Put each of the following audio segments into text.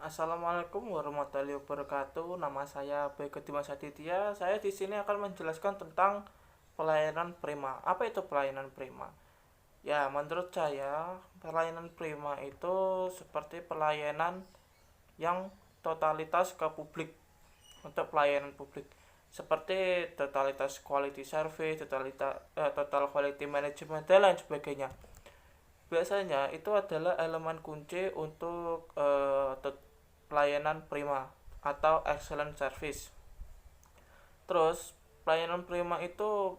Assalamualaikum warahmatullahi wabarakatuh. Nama saya Baik Dimas Aditya. Saya di sini akan menjelaskan tentang pelayanan prima. Apa itu pelayanan prima? Ya, menurut saya pelayanan prima itu seperti pelayanan yang totalitas ke publik, untuk pelayanan publik. Seperti totalitas quality service, total quality management dan lain sebagainya. Biasanya itu adalah elemen kunci untuk pelayanan prima atau excellent service. Terus pelayanan prima itu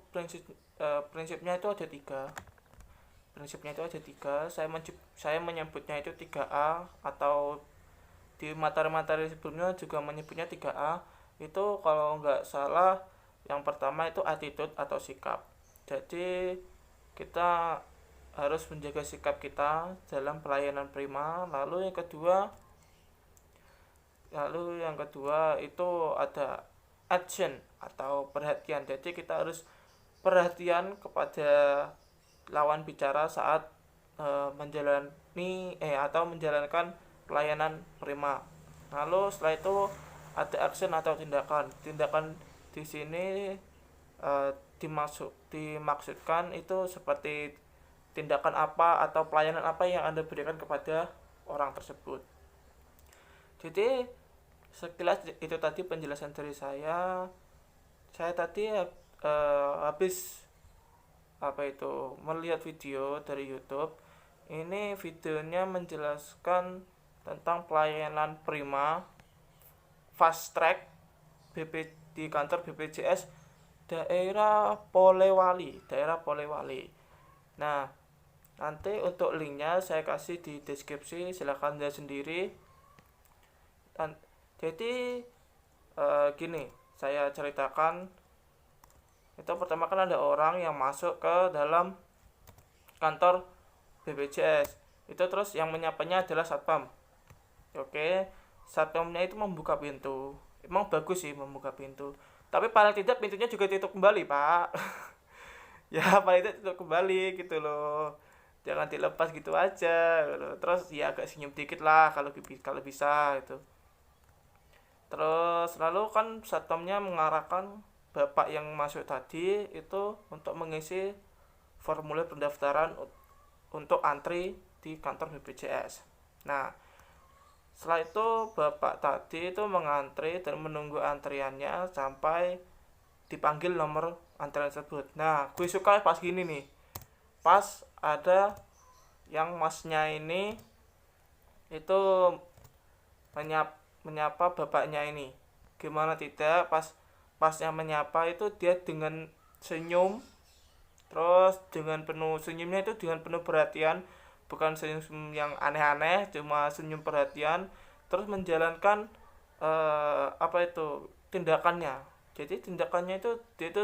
prinsipnya itu ada tiga. Prinsipnya itu ada tiga. Saya menyebutnya itu 3A, atau di materi-materi sebelumnya juga menyebutnya 3A. Itu kalau nggak salah, yang pertama itu attitude atau sikap. Jadi kita harus menjaga sikap kita dalam pelayanan prima. Lalu yang kedua itu ada action atau perhatian. Jadi kita harus perhatian kepada lawan bicara saat menjalankan pelayanan prima. Lalu setelah itu ada action atau tindakan. Tindakan di sini dimaksudkan itu seperti tindakan apa atau pelayanan apa yang Anda berikan kepada orang tersebut. Jadi sekilas itu tadi penjelasan dari saya. Saya tadi habis melihat video dari YouTube. Ini videonya menjelaskan tentang pelayanan prima fast track di kantor BPJS daerah Polewali. Nah, nanti untuk linknya saya kasih di deskripsi, silahkan lihat sendiri. Jadi gini, saya ceritakan. Itu pertama kan ada orang yang masuk ke dalam kantor BPJS. Itu terus yang menyapanya adalah satpam. Oke, satpamnya itu membuka pintu. Emang bagus sih membuka pintu. Tapi paling tidak pintunya juga tutup kembali, Pak. Ya, paling tidak tutup kembali gitu loh. Jangan dilepas gitu aja gitu. Terus ya agak senyum dikit lah kalau bisa gitu. Terus lalu kan satpamnya mengarahkan bapak yang masuk tadi itu untuk mengisi formulir pendaftaran untuk antri di kantor BPJS. Nah, setelah itu bapak tadi itu mengantri dan menunggu antriannya sampai dipanggil nomor antrian tersebut. Nah, gue suka pas gini nih. Pas ada yang masnya ini itu menyapa bapaknya ini. Gimana tidak, pasnya menyapa itu dia dengan senyum, terus dengan penuh senyumnya itu dengan penuh perhatian, bukan senyum yang aneh-aneh, cuma senyum perhatian, terus menjalankan tindakannya. Jadi tindakannya itu dia itu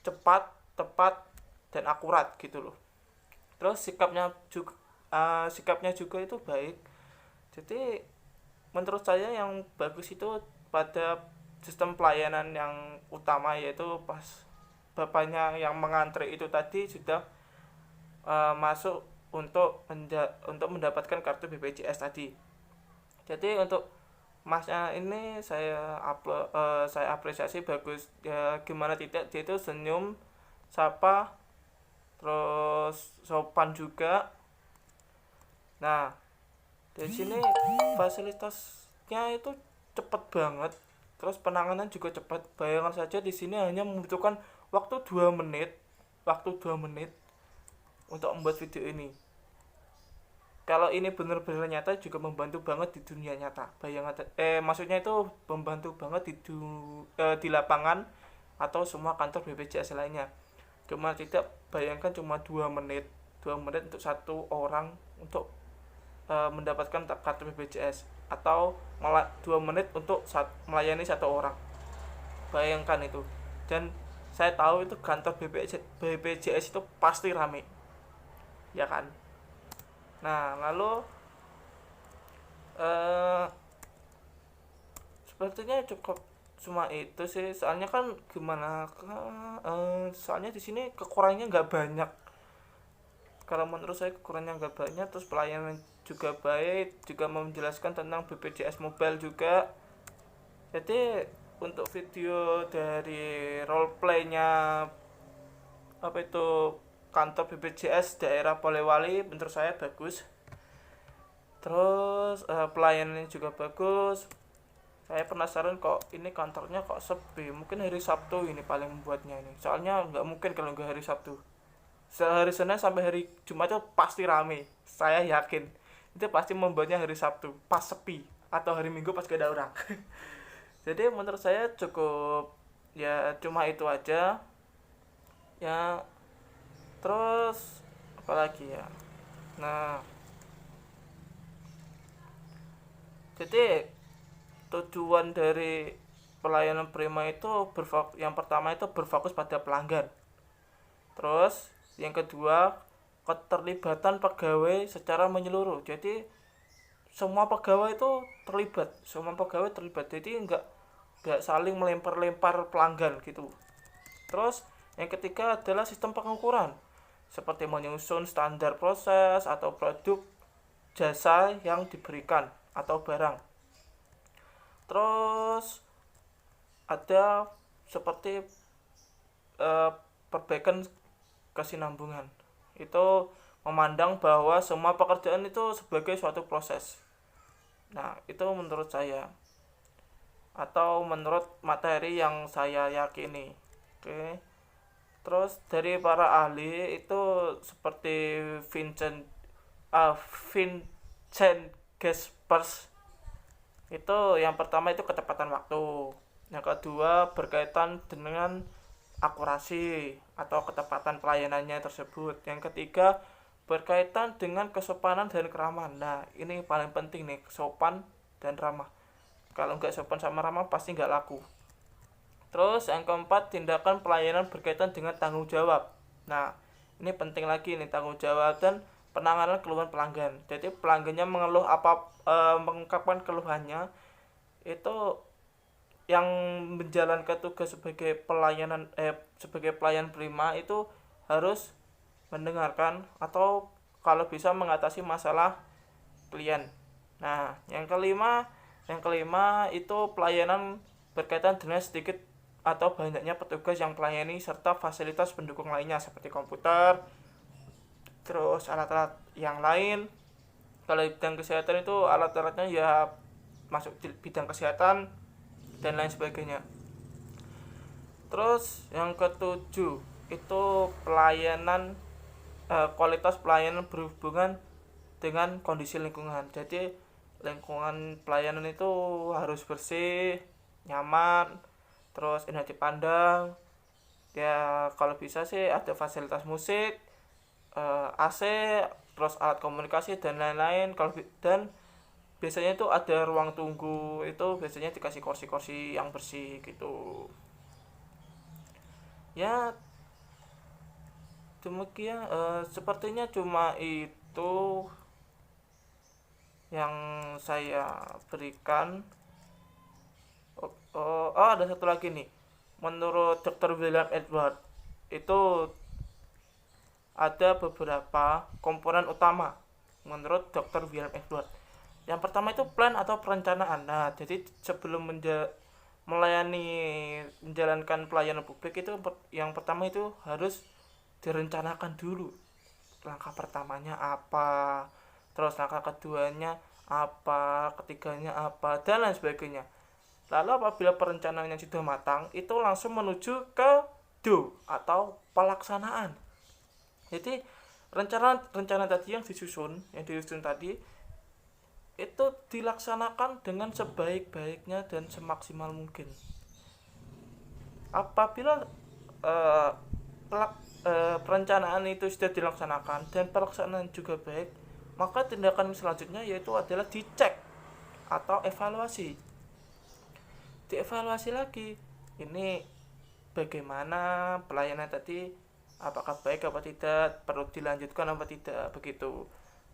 cepat, tepat, dan akurat gitu loh. Terus sikapnya juga itu baik. Jadi menurut saya yang bagus itu pada sistem pelayanan yang utama, yaitu pas bapaknya yang mengantri itu tadi sudah masuk untuk mendapatkan kartu BPJS tadi. Jadi untuk masnya ini saya apresiasi, bagus ya. Gimana tidak, dia itu senyum, sapa, terus sopan juga. Nah, di sini fasilitasnya itu cepet banget, terus penanganan juga cepat. Bayangkan saja di sini hanya membutuhkan waktu 2 menit untuk membuat video ini. Kalau ini benar-benar nyata, juga membantu banget di dunia nyata. Maksudnya itu membantu banget di lapangan atau semua kantor BPJS lainnya. Cuma tidak, bayangkan cuma 2 menit untuk satu orang untuk mendapatkan kartu BPJS, atau malah 2 menit untuk melayani satu orang. Bayangkan itu. Dan saya tahu itu kantor BPJS itu pasti rame, ya kan. Nah, lalu sepertinya cukup cuma itu sih. Soalnya kan soalnya di sini kekurangannya nggak banyak. Kalau menurut saya kekurangannya nggak banyak, terus pelayanan juga baik, juga menjelaskan tentang BPJS Mobile juga. Jadi untuk video dari role playnya apa itu kantor BPJS daerah Polewali menurut saya bagus. Terus pelayanannya juga bagus. Saya penasaran kok ini kantornya kok sepi. Mungkin hari Sabtu ini paling membuatnya ini. Soalnya nggak mungkin kalau nggak hari Sabtu. Sehari Senin sampai hari Jumat itu pasti rame. Saya yakin. Itu pasti membuatnya hari Sabtu pas sepi atau hari Minggu pas gak ada orang. Jadi menurut saya cukup ya cuma itu aja. Ya terus apalagi ya. Nah, jadi tujuan dari pelayanan Prima itu yang pertama itu berfokus pada pelanggan. Terus yang kedua keterlibatan pegawai secara menyeluruh. Jadi semua pegawai itu terlibat. Jadi nggak saling melempar-lempar pelanggan gitu. Terus yang ketiga adalah sistem pengukuran seperti menyusun standar proses atau produk jasa yang diberikan atau barang. Terus ada seperti perbaikan kesinambungan. Itu memandang bahwa semua pekerjaan itu sebagai suatu proses. Nah, itu menurut saya atau menurut materi yang saya yakini. Oke. Terus dari para ahli itu seperti Vincent Gaspers itu yang pertama itu ketepatan waktu, yang kedua berkaitan dengan akurasi atau ketepatan pelayanannya tersebut, yang ketiga berkaitan dengan kesopanan dan keramahan. Nah ini paling penting nih, sopan dan ramah. Kalau nggak sopan sama ramah pasti nggak laku. Terus yang keempat tindakan pelayanan berkaitan dengan tanggung jawab. Nah ini penting lagi nih, tanggung jawab dan penanganan keluhan pelanggan. Jadi pelanggannya mengeluh mengungkapkan keluhannya, itu yang menjalankan tugas sebagai sebagai pelayan Prima itu harus mendengarkan atau kalau bisa mengatasi masalah klien. Nah yang kelima itu pelayanan berkaitan dengan sedikit atau banyaknya petugas yang melayani serta fasilitas pendukung lainnya seperti komputer, terus alat-alat yang lain. Kalau bidang kesehatan itu alat-alatnya ya masuk di bidang kesehatan dan lain sebagainya. Terus yang ketujuh itu pelayanan kualitas pelayanan berhubungan dengan kondisi lingkungan. Jadi lingkungan pelayanan itu harus bersih, nyaman, terus enak dipandang. Ya kalau bisa sih ada fasilitas musik, AC, terus alat komunikasi dan lain-lain. Dan biasanya itu ada ruang tunggu, itu biasanya dikasih kursi-kursi yang bersih gitu. Ya demikian, sepertinya cuma itu yang saya berikan. Ada satu lagi nih. Menurut Dr. William Edward itu ada beberapa komponen utama menurut Dr. William Edward. Yang pertama itu plan atau perencanaan. Nah, jadi sebelum menjalankan pelayanan publik itu yang pertama itu harus direncanakan dulu. Langkah pertamanya apa, terus langkah keduanya apa, ketiganya apa, dan lain sebagainya. Lalu apabila perencanaannya sudah matang, itu langsung menuju ke atau pelaksanaan. Jadi rencana tadi yang disusun tadi itu dilaksanakan dengan sebaik-baiknya dan semaksimal mungkin. Apabila perencanaan itu sudah dilaksanakan dan pelaksanaan juga baik, maka tindakan selanjutnya yaitu adalah dicek atau evaluasi. Dievaluasi lagi, ini bagaimana pelayanan tadi, apakah baik apa tidak, perlu dilanjutkan apa tidak, begitu.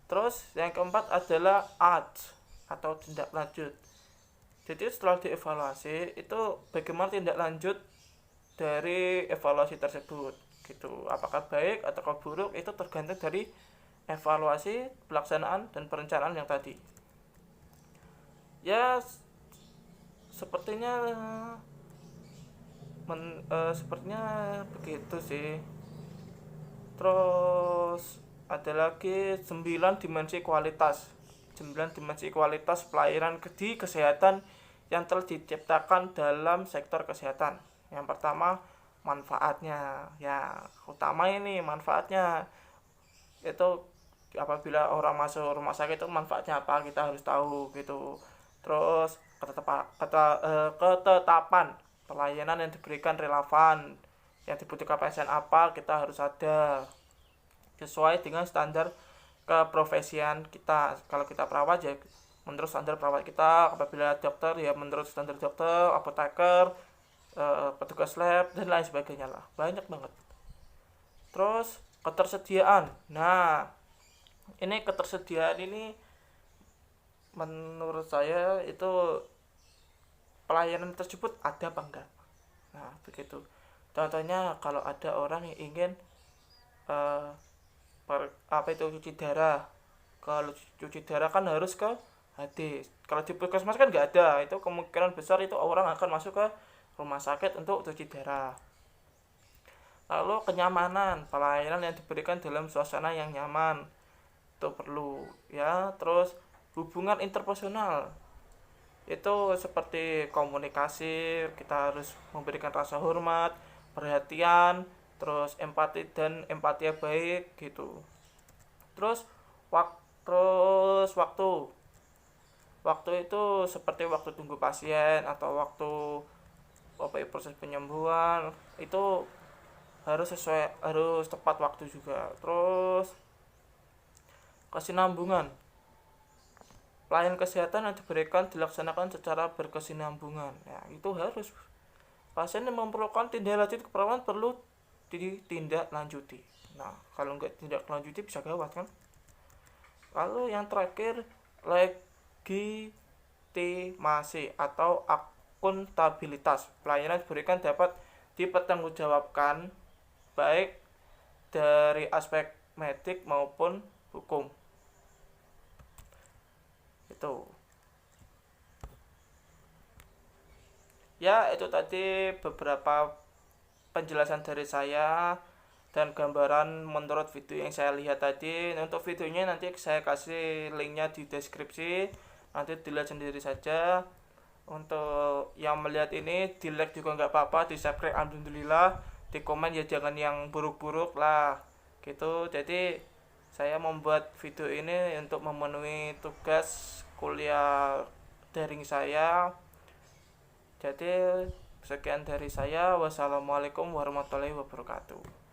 Terus yang keempat adalah ADS atau tindak lanjut. Jadi setelah dievaluasi itu bagaimana tindak lanjut dari evaluasi tersebut gitu. Apakah baik atau buruk itu tergantung dari evaluasi pelaksanaan dan perencanaan yang tadi. Ya sepertinya sepertinya begitu sih. Terus ada lagi 9 dimensi kualitas. 9 dimensi kualitas pelayanan di kesehatan yang telah diciptakan dalam sektor kesehatan. Yang pertama, manfaatnya. Ya, utama ini manfaatnya. Itu apabila orang masuk rumah sakit itu manfaatnya apa, kita harus tahu gitu. Terus ketetapan pelayanan yang diberikan relevan, yang dibutuhkan pasien apa, kita harus ada sesuai dengan standar keprofesian kita. Kalau kita perawat ya menurut standar perawat kita, apabila dokter ya menurut standar dokter, apoteker, petugas lab dan lain sebagainya lah, banyak banget. Terus ketersediaan. Nah, ini ketersediaan ini menurut saya itu pelayanan tersebut ada apa enggak. Nah, begitu. Contohnya kalau ada orang yang ingin uh, cuci darah. Kalau cuci darah kan harus ke HD. Kalau di puskesmas kan nggak ada. Itu kemungkinan besar itu orang akan masuk ke rumah sakit untuk cuci darah. Lalu kenyamanan, pelayanan yang diberikan dalam suasana yang nyaman itu perlu ya. Terus hubungan interpersonal itu seperti komunikasi, kita harus memberikan rasa hormat, perhatian, terus empati dan empati yang baik gitu. Terus waktu itu seperti waktu tunggu pasien atau waktu proses penyembuhan itu harus tepat waktu juga. Terus kesinambungan, pelayanan kesehatan yang diberikan dilaksanakan secara berkesinambungan. Ya, itu harus. Pasien yang memerlukan tindak lanjut keperawatan perlu ditindaklanjuti. Nah, kalau nggak tindak lanjuti bisa gawat kan. Lalu yang terakhir, legitimasi atau akuntabilitas. Pelayanan diberikan dapat dipertanggungjawabkan baik dari aspek medik maupun hukum. Itu ya, itu tadi beberapa penjelasan dari saya dan gambaran menurut video yang saya lihat tadi. Untuk videonya nanti saya kasih linknya di deskripsi, nanti dilihat sendiri saja. Untuk yang melihat ini, di like juga nggak apa-apa, di subscribe alhamdulillah, di komen ya jangan yang buruk-buruk lah gitu. Jadi saya membuat video ini untuk memenuhi tugas kuliah daring saya. Jadi sekian dari saya. Wassalamualaikum warahmatullahi wabarakatuh.